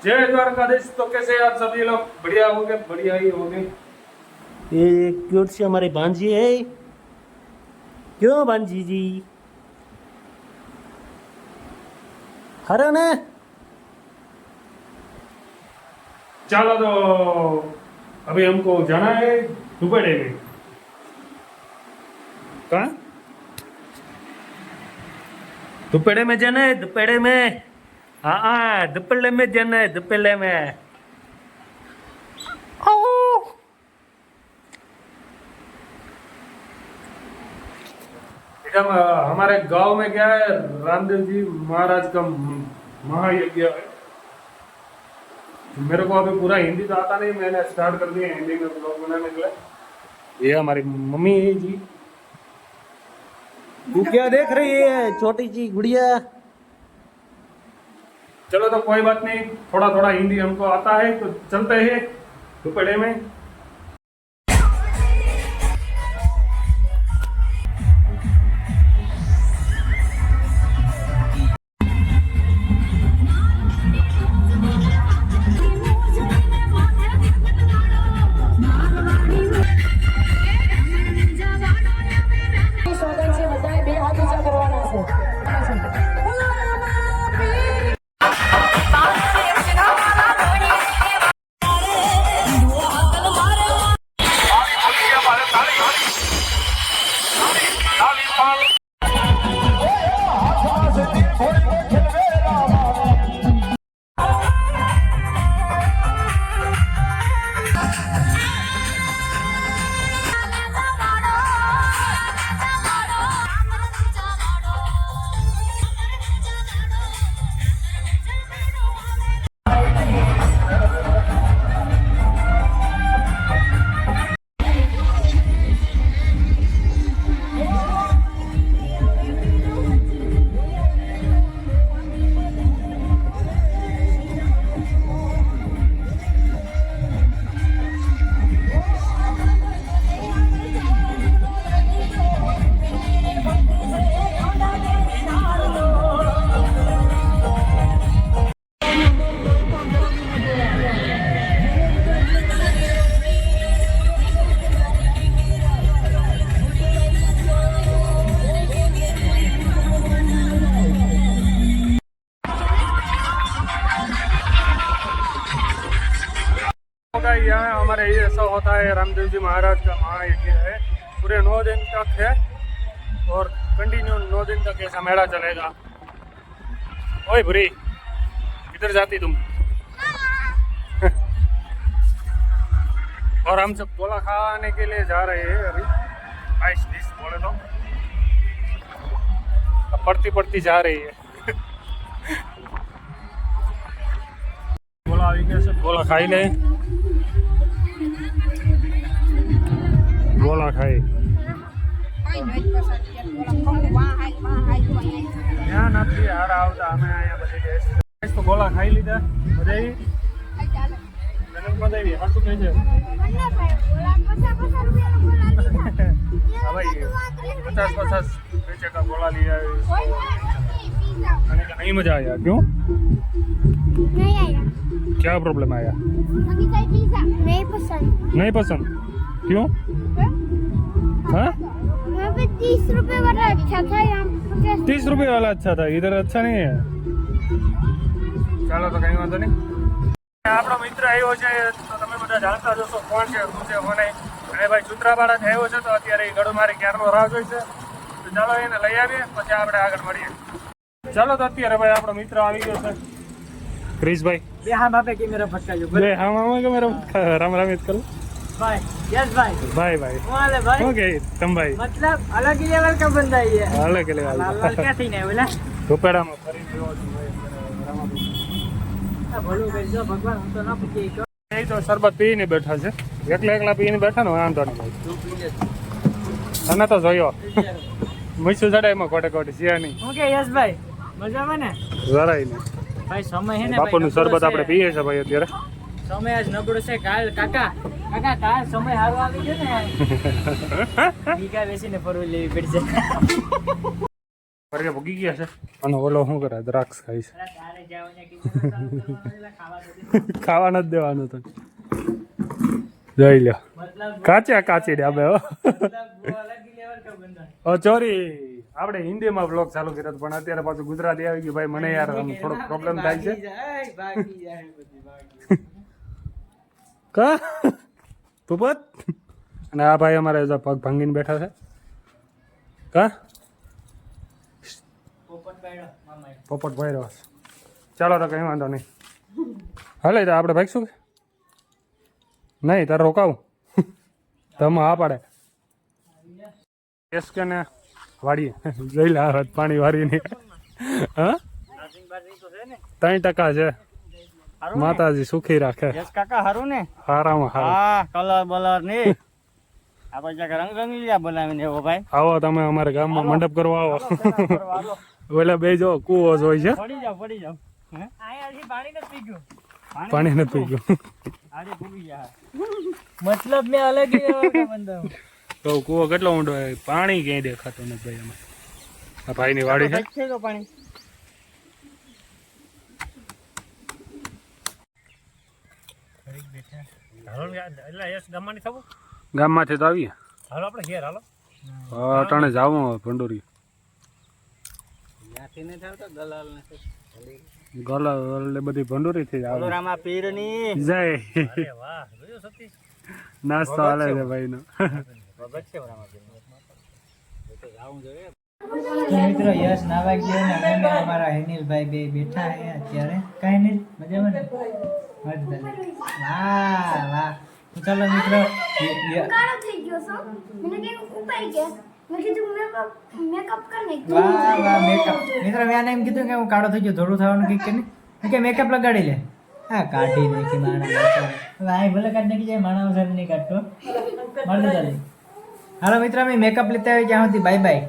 जय द्वारकाधीश। तो कैसे आप सभी लोग? बढ़िया होंगे, बढ़िया ही होंगे। ये क्यूट सी हमारी भांजी है। क्यों भांजी जी? हरण है। चलो तो अभी हमको जाना है दुपहरे में। कहाँ? दोपहर में जाना है, दोपहर में। हाँ, दोपहर में जाना है, दोपहर में। एकदम हमारे गांव में क्या है, रामदेव जी महाराज का महायज्ञ है। मेरे को अभी पूरा हिंदी तो आता नहीं, मैंने स्टार्ट कर दिया हिंदी में ब्लॉग बनाने के लिए। ये हमारी मम्मी है जी। तू क्या देख रही है छोटी सी गुड़िया? चलो तो कोई बात नहीं, थोड़ा थोड़ा हिंदी हमको आता है तो चलते हैं दुपहरे में। यहाँ हमारे ये ऐसा होता है, रामदेव जी महाराज का महायज्ञ है। पूरे 9 दिन तक है और कंटिन्यू 9 दिन तक ऐसा मेला चलेगा। ओए बुरी, किधर जाती तुम? और हम सब गोला खाने के लिए जा रहे हैं अभी। 22-20 बोले तो अब पड़ती पड़ती जा रही है। गोला अभी कैसे गोला खाई ले, गोला खाई ત્યાં નથી હાર આવતા, અમે અહીંયા બધી ગેસ તો ગોળા ખાઈ લીધા। મજા આવી? તને મજા આવી? હા શું કહે છે? હા ભાઈ 50-50 पैसे का गोला लिया है खाने का। नहीं मजा आया? क्यों? नहीं आया। क्या प्रॉब्लम आया? नहीं पसंद। नहीं पसंद? क्यों? हाँ? वहाँ पे 30 रुपए वाला अच्छा था, यहाँ 30 रुपए वाला अच्छा था, इधर अच्छा नहीं है। ચાલો તો કઈ વાંધો નહીં। આપણો મિત્ર આવ્યો છે તો તમે બધા જાણતા જ હશો કોણ છે, શું છે, કોને। અને ભાઈ સુત્રાપાડા જ આવ્યો છે તો અત્યારે એ ગળું મારી ક્યારનો રાહ જોઈ છે, તો ચાલો એને લઈ આવીએ પછી આપણે આગળ મળીએ। ચાલો તો અત્યારે ભાઈ આપણો મિત્ર આવી ગયો છે ક્રિશભાઈ। ये हाँ बापे की मेरा फटका जो બે હા મામા કે મેરો રામ રામ જ કરું। भाई यस भाई ભાઈ ભાઈ वाले भाई ઓકે તમ ભાઈ मतलब अलग ही लेवल का बंदा ही है। હાલે કે लाल लाल क्या सीन है बोला? ધોપેડામાં ફરી ગયો છું ભાઈ રામાપીર। भलो भेजो भगवान, हम तो ना पूछिए क्यों। એ તો શરબત પીને બેઠા છે, એકલા એકલા પીને બેઠા ને વાંધો નહીં ભાઈ। तू पी ले। તને તો જોયો મૂછું ચડે એમાં ખોટે ખોટી છે નહીં, ओके यस भाई मजा में ने જરાય નહીં। भाई समय है ने બાપુનું શરબત આપણે પીએ છે ભાઈ અત્યારે। समय आज नबળો છે। કાલ કાકા કાકા કાલ સમય હારો આવી ગયો ને, બીકા બેસીને ફરવું લેવી પડશે। ફરી ભૂગી ગયા છે અને ઓલો શું કરે દ્રાક્ષ ખાઈ છે ખાવા નથી દેવાનું તો જોઈ લ્યો કાચી ડાબે ઓ ચોરી આપણે હિન્દીમાં બ્લોગ ચાલુ કર્યો પણ અત્યારે પાછું ગુજરાતી આવી ગયું ભાઈ મને યાર થોડોક પ્રોબ્લેમ થાય છે કા તું અને આ ભાઈ અમારે પગ ભાંગીને બેઠા છે કા પોપટ ભાઈ રહ્યો ચાલો તો કઈ વાંધો નહીં હાલે તો આપણે ભાગશું કે નહીં તારે રોકાવું તમે હા પાડે કેસ કે ને વાડીએ જઈ લે આ પાણી વારીને હા 3% છે માતાજી સુખી રાખે કાકા હારું ને હારામાં હારા હા કલર બલર ને આપણે જ્યાં રંગીલા બનાવીને એવો ભાઈ આવો તમે અમારા ગામમાં મંડપ કરવા આવો ઓલા બે જો કૂવો જ હોય છે પડી જાવ આયાથી પાણી નથી પી ગયું પાણી નથી પી ગયું આજે ભૂલી ગયા મતલબ મેં અલગ ही બંધો તો કૂવો કેટલો ઊંડો હોય પાણી ક્યાંય દેખાતું નથી ભાઈ એમાં આ ભાઈની વાડી છે છે તો પાણી ગામમાંથી તો આવીએ હાલો આપણે ઘેર હાલો અટાણે જાવું ભંડોરી ત્યાંથી ને થાવ તો દલાલ ને ગલ બધી ભંડોરી થી આવે રામા પીરની જય અરે વાહ જોયું સતીશ નાસ્તો હાલે છે ભાઈ નો ભગત છે રામા પીર તો જાવું જોઈએ મિત્રો યશ નાવા ગયો ને અમે અમારા હેનિલભાઈ બે બેઠા હે અત્યારે કઈ નહીં મજામાં ને વાહ વાહ તો ચાલો મિત્રો કાળો થઈ ગયો છો મને કે ઉપાડી ગયા મેં કીધું મેકઅપ કર નાખ વાહ વાહ મેકઅપ મિત્રો મેં એમ કીધું કે હું કાળો થઈ ગયો થોડું થવાનું કે કે મેકઅપ લગાડી લે હા કાઢી નાખી માણા હવે આ ભલે કાઢી નાખી જાય માણા સર નહીં કાઢતો મળે ચાલે હાલો મિત્રો અમે મેકઅપ લેતા આવી ત્યાં સુધી બાય બાય